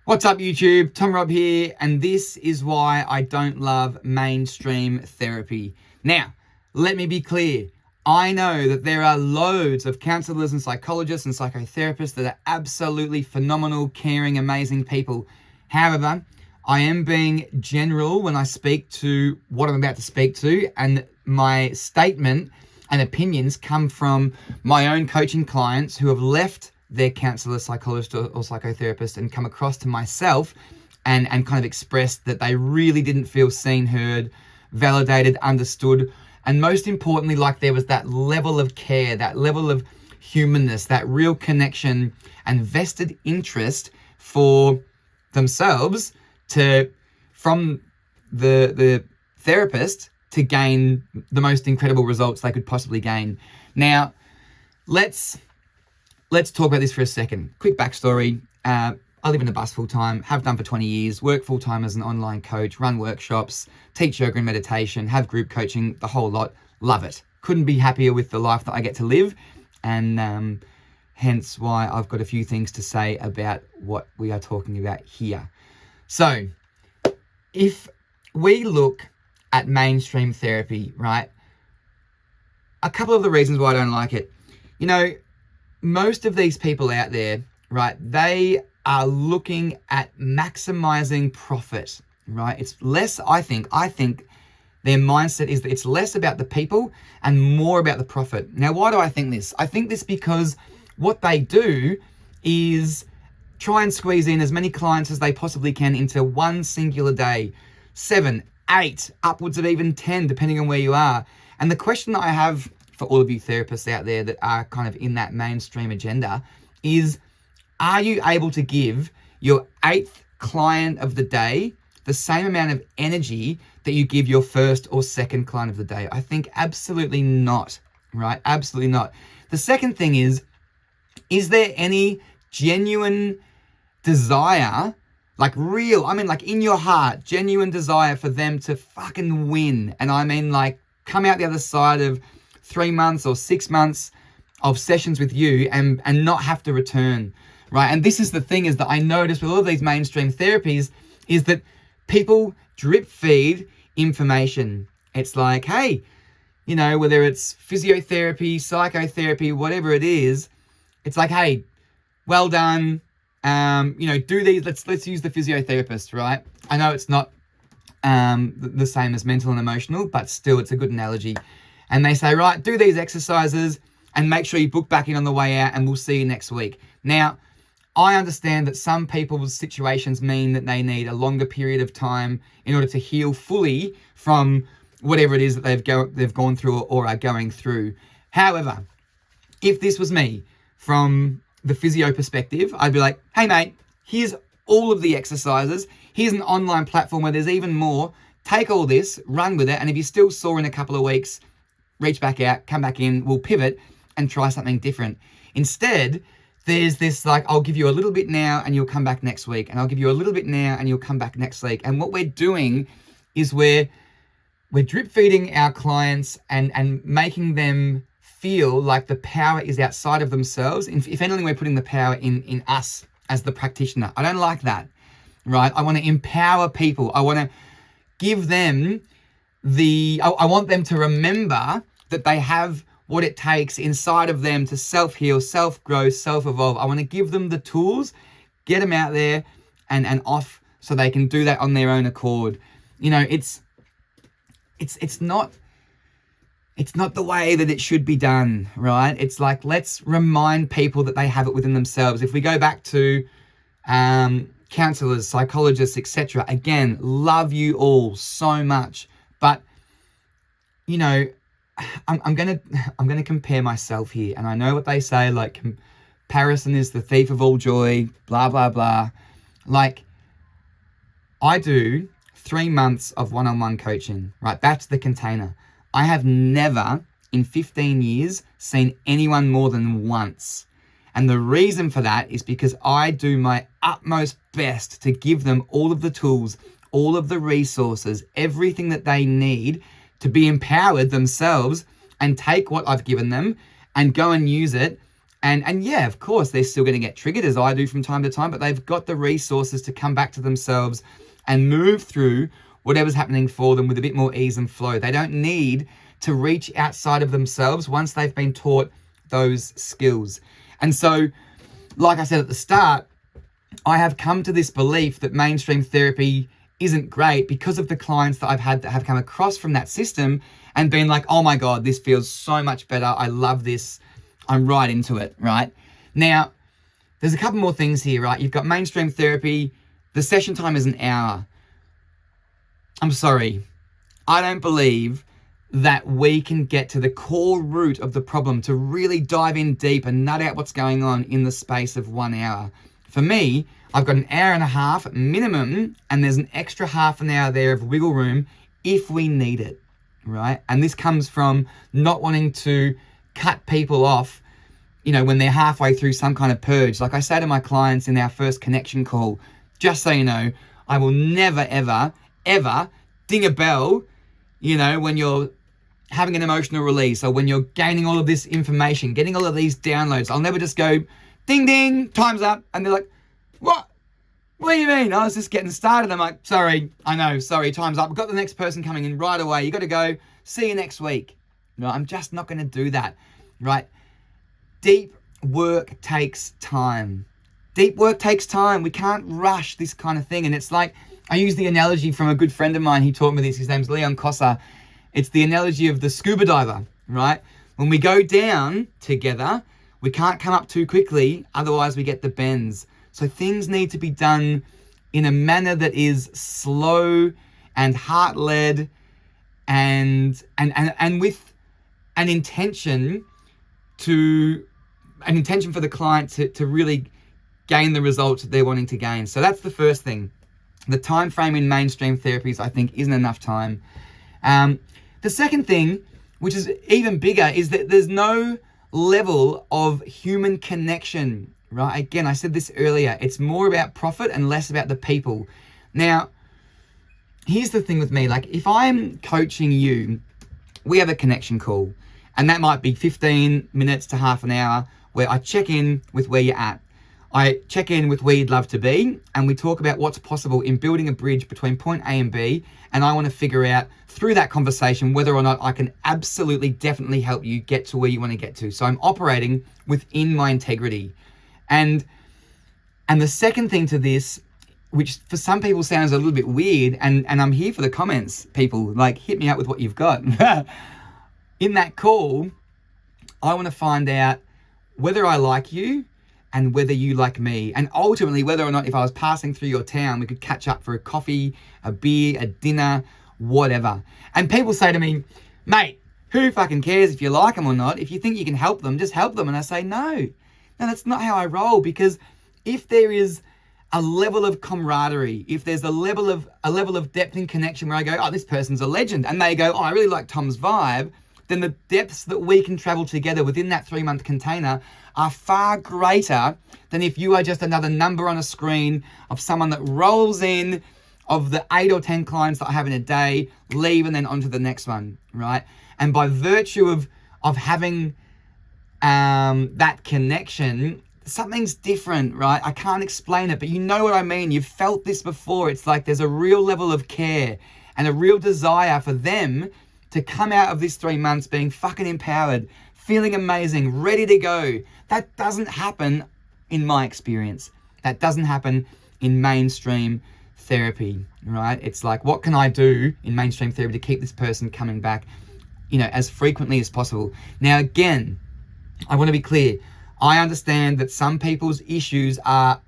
What's up, YouTube? Tom Rob here, and this is why I don't love mainstream therapy. Now, let me be clear. I know that there are loads of counselors and psychologists and psychotherapists that are absolutely phenomenal, caring, amazing people. However, I am being general when I speak to what I'm about to speak to, and my statement and opinions come from my own coaching clients who have left their counsellor, psychologist, or psychotherapist and come across to myself and kind of expressed that they really didn't feel seen, heard, validated, understood, and most importantly, like there was that level of care, that level of humanness, that real connection and vested interest for themselves from the therapist to gain the most incredible results they could possibly gain. Now, let's talk about this for a second. Quick backstory. I live in a bus full time, have done for 20 years, work full time as an online coach, run workshops, teach yoga and meditation, have group coaching, the whole lot. Love it. Couldn't be happier with the life that I get to live. And hence why I've got a few things to say about what we are talking about here. So if we look at mainstream therapy, right? A couple of the reasons why I don't like it. You know, most of these people out there, right, they are looking at maximizing profit, right? It's less, I think their mindset is that it's less about the people and more about the profit. Now, why do I think this? I think this because what they do is try and squeeze in as many clients as they possibly can into one singular day. 7, 8, upwards of even 10, depending on where you are. And the question that I have for all of you therapists out there that are kind of in that mainstream agenda is, are you able to give your 8th client of the day the same amount of energy that you give your 1st or 2nd client of the day? I think absolutely not, right? Absolutely not. The second thing is there any genuine desire, like real, I mean like in your heart, genuine desire for them to fucking win? And I mean like come out the other side of 3 months or 6 months of sessions with you and not have to return, right? And this is the thing, is that I notice with all of these mainstream therapies is that people drip feed information. It's like, hey, you know, whether it's physiotherapy, psychotherapy, whatever it is, it's like, hey, well done, you know, do these, let's use the physiotherapist, right? I know it's not the same as mental and emotional, but still it's a good analogy. And they say, right, do these exercises and make sure you book back in on the way out and we'll see you next week. Now, I understand that some people's situations mean that they need a longer period of time in order to heal fully from whatever it is that they've gone through or are going through. However, if this was me from the physio perspective, I'd be like, hey mate, here's all of the exercises. Here's an online platform where there's even more. Take all this, run with it. And if you're still sore in a couple of weeks, reach back out, come back in, we'll pivot and try something different. Instead, there's this like, I'll give you a little bit now and you'll come back next week. And I'll give you a little bit now and you'll come back next week. And what we're doing is we're drip feeding our clients and making them feel like the power is outside of themselves. If anything, we're putting the power in us as the practitioner. I don't like that, right? I want to empower people. I want to give them I want them to remember that they have what it takes inside of them to self-heal, self-grow, self-evolve. I want to give them the tools, get them out there and off so they can do that on their own accord. You know, it's not the way that it should be done, right? It's like, let's remind people that they have it within themselves. If we go back to counselors, psychologists, etc., again, love you all so much. But, you know, I'm gonna compare myself here. And I know what they say, like, comparison is the thief of all joy, blah, blah, blah. Like, I do 3 months of one-on-one coaching, right? That's the container. I have never in 15 years seen anyone more than once. And the reason for that is because I do my utmost best to give them all of the tools, all of the resources, everything that they need to be empowered themselves and take what I've given them and go and use it And yeah, of course, they're still going to get triggered, as I do from time to time, but they've got the resources to come back to themselves and move through whatever's happening for them with a bit more ease and flow. They don't need to reach outside of themselves once they've been taught those skills. And so, like I said at the start, I have come to this belief that mainstream therapy isn't great because of the clients that I've had that have come across from that system and been like, oh my God, this feels so much better. I love this. I'm right into it, right? Now, there's a couple more things here, right? You've got mainstream therapy. The session time is an hour. I'm sorry. I don't believe that we can get to the core root of the problem to really dive in deep and nut out what's going on in the space of 1 hour. For me, I've got an hour and a half minimum, and there's an extra half an hour there of wiggle room if we need it, right? And this comes from not wanting to cut people off, you know, when they're halfway through some kind of purge. Like I say to my clients in our first connection call, just so you know, I will never, ever, ever ding a bell, you know, when you're having an emotional release or when you're gaining all of this information, getting all of these downloads. I'll never just go, ding, ding, time's up. And they're like, what? What do you mean? I was just getting started. I'm like, sorry, I know, sorry, time's up. I've got the next person coming in right away. You got to go. See you next week. No, I'm just not going to do that, right? Deep work takes time. Deep work takes time. We can't rush this kind of thing. And it's like, I use the analogy from a good friend of mine. He taught me this. His name's Leon Cossa. It's the analogy of the scuba diver, right? When we go down together, we can't come up too quickly. Otherwise, we get the bends. So things need to be done in a manner that is slow and heart-led and with an intention for the client to really gain the results that they're wanting to gain. So that's the first thing. The time frame in mainstream therapies, I think, isn't enough time. The second thing, which is even bigger, is that there's no level of human connection, right? Again, I said this earlier. It's more about profit and less about the people. Now, here's the thing with me. Like, if I'm coaching you, we have a connection call, and that might be 15 minutes to half an hour where I check in with where you're at. I check in with where you'd love to be, and we talk about what's possible in building a bridge between point A and B, and I want to figure out through that conversation whether or not I can absolutely, definitely help you get to where you want to get to. So I'm operating within my integrity. And the second thing to this, which for some people sounds a little bit weird, and I'm here for the comments, people, like, hit me up with what you've got. In that call, I want to find out whether I like you and whether you like me, and ultimately whether or not if I was passing through your town, we could catch up for a coffee, a beer, a dinner, whatever. And people say to me, mate, who fucking cares if you like them or not? If you think you can help them, just help them. And I say, no, that's not how I roll, because if there is a level of camaraderie, if there's a level of depth and connection where I go, oh, this person's a legend, and they go, oh, I really like Tom's vibe, then the depths that we can travel together within that 3-month container are far greater than if you are just another number on a screen of someone that rolls in, of the 8 or 10 clients that I have in a day, leave and then on to the next one, right? And by virtue of having that connection, something's different, right? I can't explain it, but you know what I mean. You've felt this before. It's like there's a real level of care and a real desire for them to come out of this 3 months being fucking empowered, feeling amazing, ready to go. That doesn't happen in my experience. That doesn't happen in mainstream therapy, right? It's like, what can I do in mainstream therapy to keep this person coming back, you know, as frequently as possible? Now, again, I want to be clear. I understand that some people's issues are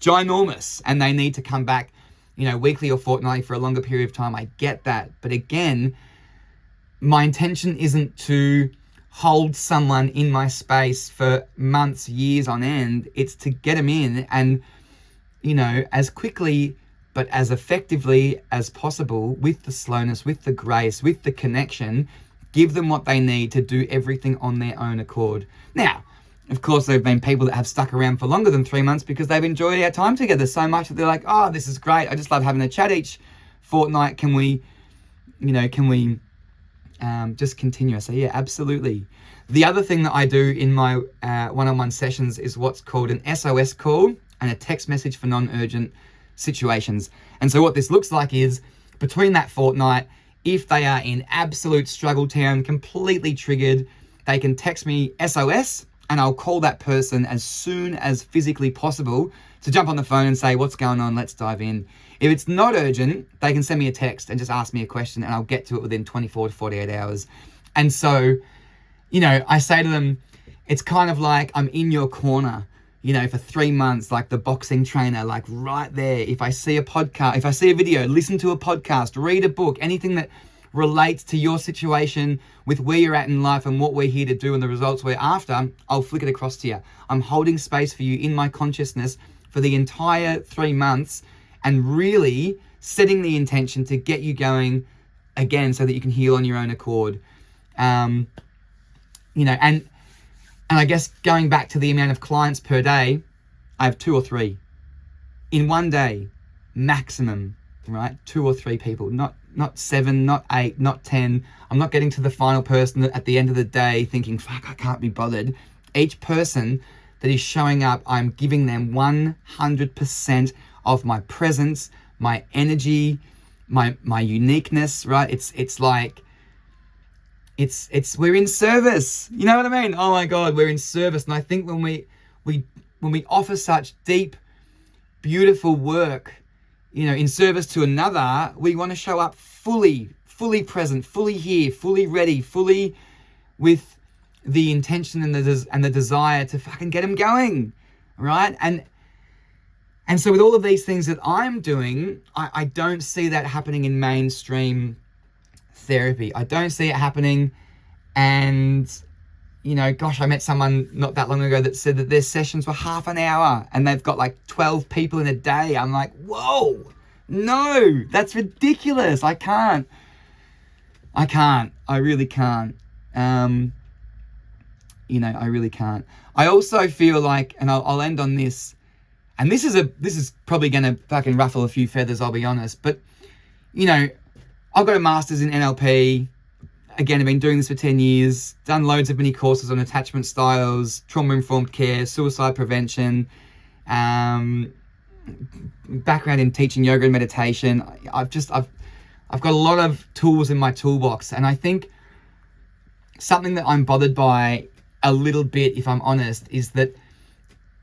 ginormous and they need to come back, you know, weekly or fortnightly for a longer period of time. I get that. But again, my intention isn't to hold someone in my space for months, years on end. It's to get them in and, you know, as quickly but as effectively as possible, with the slowness, with the grace, with the connection, give them what they need to do everything on their own accord. Now, of course, there have been people that have stuck around for longer than 3 months because they've enjoyed our time together so much that they're like, oh, this is great. I just love having a chat each fortnight. Can we just continue? I say, yeah, absolutely. The other thing that I do in my one-on-one sessions is what's called an SOS call and a text message for non-urgent situations. And so what this looks like is between that fortnight, if they are in absolute struggle town, completely triggered, they can text me SOS and I'll call that person as soon as physically possible to jump on the phone and say, what's going on? Let's dive in. If it's not urgent, they can send me a text and just ask me a question and I'll get to it within 24 to 48 hours. And so, you know, I say to them, it's kind of like I'm in your corner, you know, for 3 months, like the boxing trainer, like right there. If I see a podcast, if I see a video, listen to a podcast, read a book, anything that relates to your situation with where you're at in life and what we're here to do and the results we're after, I'll flick it across to you. I'm holding space for you in my consciousness for the entire 3 months and really setting the intention to get you going again so that you can heal on your own accord. You know, and I guess going back to the amount of clients per day, I have 2 or 3 in one day, maximum, right? 2 or 3 people, not 7, not 8, not 10. I'm not getting to the final person at the end of the day thinking, fuck, I can't be bothered. Each person that is showing up, I'm giving them 100% of my presence, my energy, my uniqueness, right? It's like, we're in service. You know what I mean? Oh my God, we're in service. And I think when we offer such deep, beautiful work, you know, in service to another, we want to show up fully present, fully here, fully ready, fully with the intention and the desire to fucking get them going, right? And so with all of these things that I'm doing, I don't see that happening in mainstream therapy. I don't see it happening. And, you know, gosh, I met someone not that long ago that said that their sessions were half an hour and they've got like 12 people in a day. I'm like, whoa, no, that's ridiculous. I can't. I really can't. You know, I really can't. I also feel like, and I'll end on this, and this is probably going to fucking ruffle a few feathers, I'll be honest, but, you know, I've got a master's in NLP. Again, I've been doing this for 10 years, done loads of mini courses on attachment styles, trauma-informed care, suicide prevention, background in teaching yoga and meditation. I've got a lot of tools in my toolbox. And I think something that I'm bothered by a little bit, if I'm honest, is that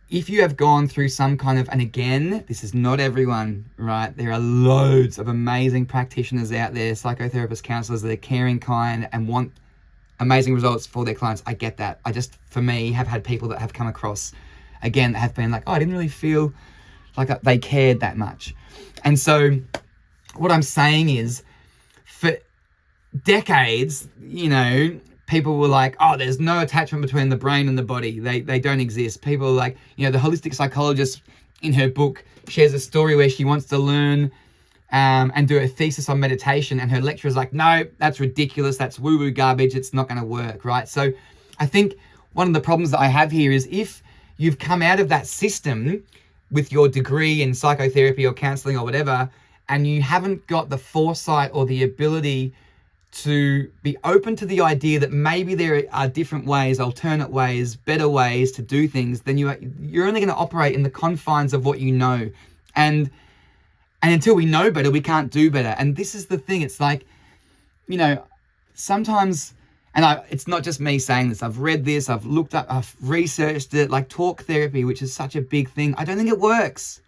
if you have gone through some kind of, and again, this is not everyone, right? There are loads of amazing practitioners out there, psychotherapists, counselors that are caring, kind, and want amazing results for their clients. I get that. I just, for me, have had people that have come across, again, that have been like, oh, I didn't really feel like they cared that much. And so what I'm saying is, for decades, you know, people were like, oh, there's no attachment between the brain and the body. They don't exist. People are like, you know, the holistic psychologist in her book shares a story where she wants to learn and do a thesis on meditation. And her lecturer's like, no, that's ridiculous. That's woo-woo garbage. It's not going to work, right? So I think one of the problems that I have here is if you've come out of that system with your degree in psychotherapy or counseling or whatever, and you haven't got the foresight or the ability to be open to the idea that maybe there are different ways, alternate ways, better ways to do things, then you're only going to operate in the confines of what you know. And until we know better, we can't do better. And this is the thing. It's like, you know, sometimes, and it's not just me saying this, I've read this, I've looked up, I've researched it, like talk therapy, which is such a big thing. I don't think it works.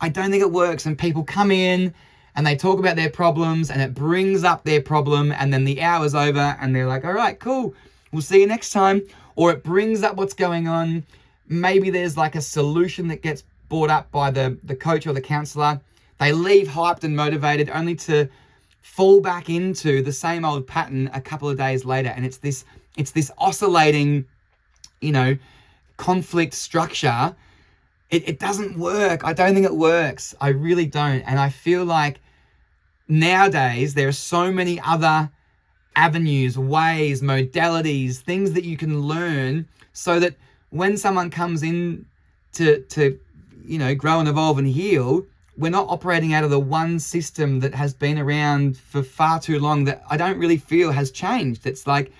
And people come in and they talk about their problems and it brings up their problem, and then the hour's over and they're like, all right, cool, we'll see you next time. Or it brings up what's going on. Maybe there's like a solution that gets brought up by the coach or the counselor. They leave hyped and motivated only to fall back into the same old pattern a couple of days later. And it's this oscillating, you know, conflict structure. It doesn't work. I don't think it works. I really don't. And I feel like nowadays there are so many other avenues, ways, modalities, things that you can learn so that when someone comes in to you know, grow and evolve and heal, we're not operating out of the one system that has been around for far too long that I don't really feel has changed. It's like,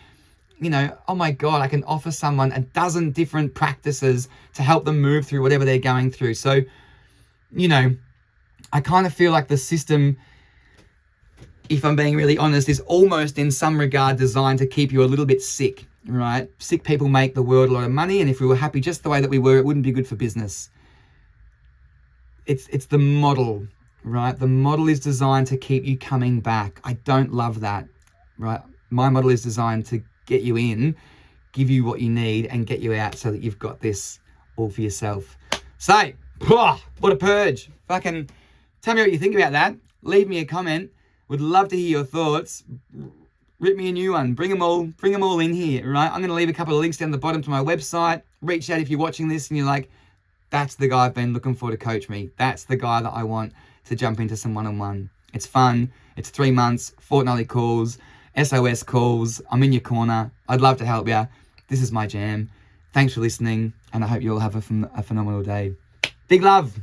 oh my God, I can offer someone a dozen different practices to help them move through whatever they're going through. So, I kind of feel like the system, if I'm being really honest, is almost in some regard designed to keep you a little bit sick, right? Sick people make the world a lot of money, and if we were happy just the way that we were, it wouldn't be good for business. It's the model, right? The model is designed to keep you coming back. I don't love that, right? My model is designed to get you in, give you what you need, and get you out so that you've got this all for yourself. So, what a purge. Fucking tell me what you think about that. Leave me a comment. Would love to hear your thoughts. Rip me a new one. Bring them all in here, right? I'm going to leave a couple of links down the bottom to my website. Reach out if you're watching this and you're like, that's the guy I've been looking for to coach me. That's the guy that I want to jump into some one-on-one. It's fun. It's 3 months, fortnightly calls, SOS calls. I'm in your corner. I'd love to help you. This is my jam. Thanks for listening, and I hope you all have a phenomenal day. Big love.